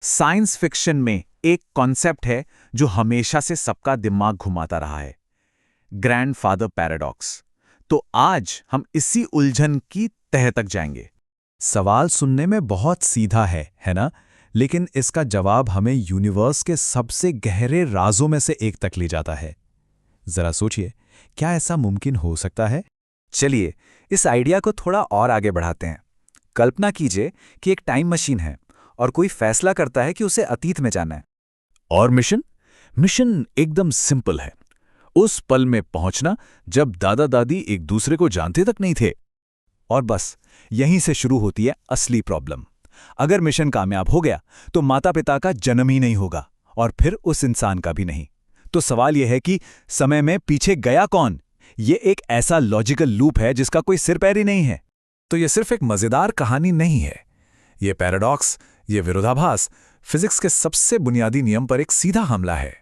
Science fiction में एक concept है जो हमेशा से सबका दिमाग घुमाता रहा है, ग्रैंडफादर पैराडॉक्स। तो आज हम इसी उलझन की तह तक जाएंगे। सवाल सुनने में बहुत सीधा है ना? लेकिन इसका जवाब हमें यूनिवर्स के सबसे गहरे राजों में से एक तक ले जाता है। जरा सोचिए, क्या ऐसा मुमकिन हो सकता है? चलिए इस आइडिया को थोड़ा और आगे बढ़ाते हैं। कल्पना कीजिए कि एक टाइम मशीन है और कोई फैसला करता है कि उसे अतीत में जाना है। और मिशन एकदम सिंपल है। उस पल में पहुंचना जब दादा दादी एक दूसरे को जानते तक नहीं थे। और बस यहीं से शुरू होती है असली प्रॉब्लम। अगर मिशन कामयाब हो गया तो माता पिता का जन्म ही नहीं होगा और फिर उस इंसान का भी नहीं। तो सवाल यह है कि समय में पीछे गया कौन? ये एक ऐसा लॉजिकल लूप है जिसका कोई सिर पैर ही नहीं है। तो ये सिर्फ एक मजेदार कहानी नहीं है। ये पैराडॉक्स, ये विरोधाभास फिजिक्स के सबसे बुनियादी नियम पर एक सीधा हमला है।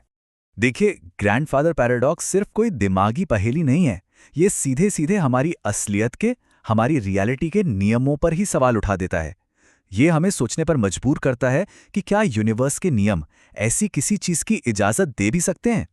देखिए, ग्रैंडफादर पैराडॉक्स सिर्फ कोई दिमागी पहेली नहीं है। ये सीधे सीधे हमारी असलियत के, हमारी रियलिटी के नियमों पर ही सवाल उठा देता है। ये हमें सोचने पर मजबूर करता है कि क्या यूनिवर्स के नियम ऐसी किसी चीज की इजाजत दे भी सकते हैं।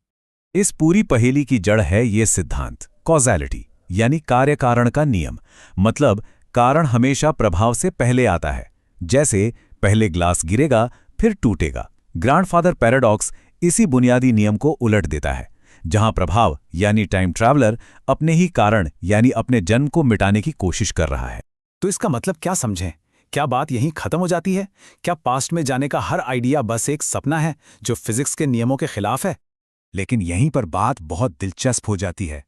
इस पूरी पहेली की जड़ है ये सिद्धांत, कॉज़ैलिटी, यानी कार्य कारण का नियम। मतलब कारण हमेशा प्रभाव से पहले आता है। जैसे पहले ग्लास गिरेगा फिर टूटेगा। ग्रैंडफादर पैराडॉक्स इसी बुनियादी नियम को उलट देता है, जहां प्रभाव यानी टाइम ट्रैवलर अपने ही कारण यानी अपने जन्म को मिटाने की कोशिश कर रहा है। तो इसका मतलब क्या समझें? क्या बात यहीं खत्म हो जाती है? क्या पास्ट में जाने का हर आइडिया बस एक सपना है जो फिजिक्स के नियमों के खिलाफ है? लेकिन यहीं पर बात बहुत दिलचस्प हो जाती है।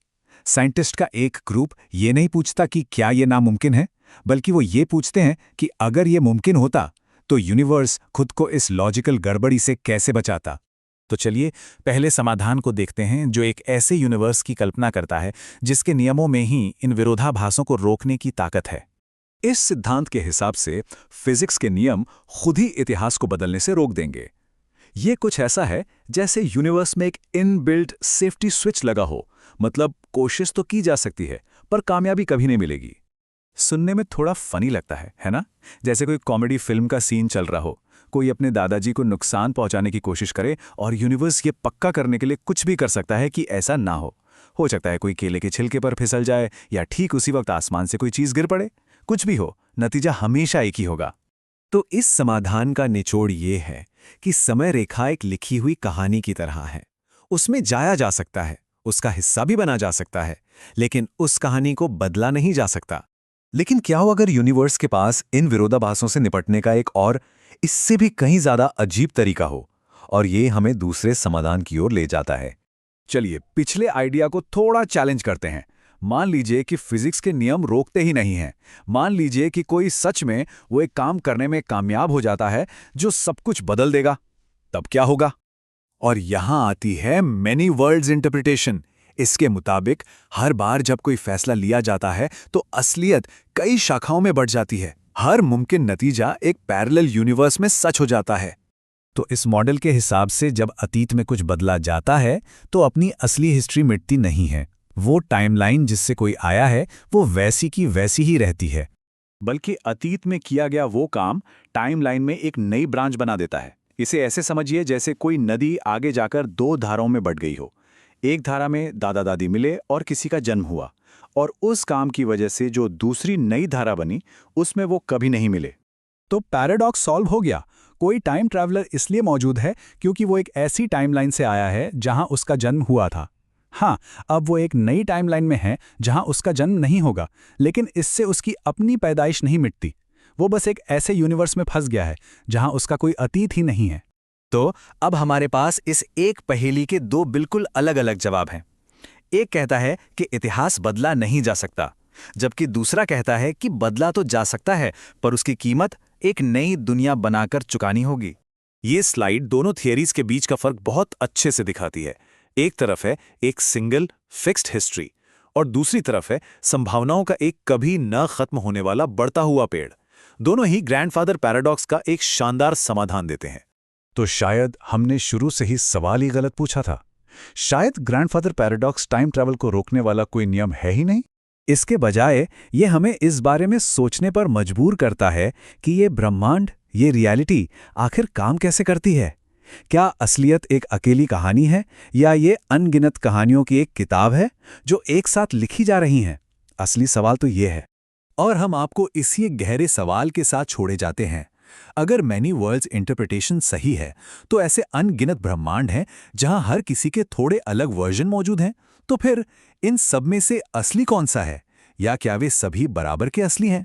साइंटिस्ट का एक ग्रुप ये नहीं पूछता कि क्या ये नामुमकिन है, बल्कि वो ये पूछते हैं कि अगर ये मुमकिन होता तो यूनिवर्स खुद को इस लॉजिकल गड़बड़ी से कैसे बचाता। तो चलिए पहले समाधान को देखते हैं, जो एक ऐसे यूनिवर्स की कल्पना करता है जिसके नियमों में ही इन विरोधाभासों को रोकने की ताकत है। इस सिद्धांत के हिसाब से फिजिक्स के नियम खुद ही इतिहास को बदलने से रोक देंगे। ये कुछ ऐसा है जैसे यूनिवर्स में एक इनबिल्ट सेफ्टी स्विच लगा हो। मतलब कोशिश तो की जा सकती है पर कामयाबी कभी नहीं मिलेगी। सुनने में थोड़ा फनी लगता है ना? जैसे कोई कॉमेडी फिल्म का सीन चल रहा हो, कोई अपने दादाजी को नुकसान पहुंचाने की कोशिश करे और यूनिवर्स ये पक्का करने के लिए कुछ भी कर सकता है कि ऐसा ना हो सकता है कोई केले के छिलके पर फिसल जाए या ठीक उसी वक्त आसमान से कोई चीज गिर पड़े। कुछ भी हो, नतीजा हमेशा एक ही होगा। तो इस समाधान का निचोड़ ये है कि समय रेखा एक लिखी हुई कहानी की तरह है। उसमें जाया जा सकता है, उसका हिस्सा भी बना जा सकता है, लेकिन उस कहानी को बदला नहीं जा सकता। लेकिन क्या हो अगर यूनिवर्स के पास इन विरोधाभासों से निपटने का एक और, इससे भी कहीं ज्यादा अजीब तरीका हो? और ये हमें दूसरे समाधान की ओर ले जाता है। चलिए पिछले आइडिया को थोड़ा चैलेंज करते हैं। मान लीजिए कि फिजिक्स के नियम रोकते ही नहीं हैं। मान लीजिए कि कोई सच में वो एक काम करने में कामयाब हो जाता है जो सब कुछ बदल देगा। तब क्या होगा? और यहां आती है मेनी वर्ल्ड्स इंटरप्रिटेशन। इसके मुताबिक हर बार जब कोई फैसला लिया जाता है तो असलियत कई शाखाओं में बढ़ जाती है। हर मुमकिन नतीजा एक पैरेलल यूनिवर्स में सच हो जाता है। तो इस मॉडल के हिसाब से जब अतीत में कुछ बदला जाता है तो अपनी असली हिस्ट्री मिटती नहीं है। वो टाइमलाइन जिससे कोई आया है वो वैसी की वैसी ही रहती है। बल्कि अतीत में किया गया वो काम टाइमलाइन में एक नई ब्रांच बना देता है। इसे ऐसे समझिए जैसे कोई नदी आगे जाकर दो धाराओं में बट गई हो। एक धारा में दादा दादी मिले और किसी का जन्म हुआ, और उस काम की वजह से जो दूसरी नई धारा बनी उसमें वो कभी नहीं मिले। तो पैराडॉक्स सॉल्व हो गया। कोई टाइम ट्रैवलर इसलिए मौजूद है क्योंकि वो एक ऐसी टाइमलाइन से आया है जहां उसका जन्म हुआ था। हाँ, अब वो एक नई टाइमलाइन में है जहां उसका जन्म नहीं होगा, लेकिन इससे उसकी अपनी पैदाइश नहीं मिटती। वो बस एक ऐसे यूनिवर्स में फंस गया है जहां उसका कोई अतीत ही नहीं है। तो अब हमारे पास इस एक पहेली के दो बिल्कुल अलग अलग जवाब हैं। एक कहता है कि इतिहास बदला नहीं जा सकता, जबकि दूसरा कहता है कि बदला तो जा सकता है पर उसकी कीमत एक नई दुनिया बनाकर चुकानी होगी। ये स्लाइड दोनों थियरीज के बीच का फर्क बहुत अच्छे से दिखाती है। एक तरफ है एक सिंगल फिक्स्ड हिस्ट्री और दूसरी तरफ है संभावनाओं का एक कभी न खत्म होने वाला बढ़ता हुआ पेड़। दोनों ही ग्रैंडफादर पैराडॉक्स का एक शानदार समाधान देते हैं। तो शायद हमने शुरू से ही सवाल ही गलत पूछा था। शायद ग्रैंडफादर पैराडॉक्स टाइम ट्रैवल को रोकने वाला कोई नियम है ही नहीं। इसके बजाय ये हमें इस बारे में सोचने पर मजबूर करता है कि ये ब्रह्मांड, ये रियलिटी आखिर काम कैसे करती है। क्या असलियत एक अकेली कहानी है या ये अनगिनत कहानियों की एक किताब है जो एक साथ लिखी जा रही हैं? असली सवाल तो ये है। और हम आपको इसी गहरे सवाल के साथ छोड़े जाते हैं। अगर मैनी वर्ल्ड्स इंटरप्रिटेशन सही है, तो ऐसे अनगिनत ब्रह्मांड हैं जहां हर किसी के थोड़े अलग वर्जन मौजूद हैं। तो फिर इन सब में से असली कौन सा है, या क्या वे सभी बराबर के असली हैं?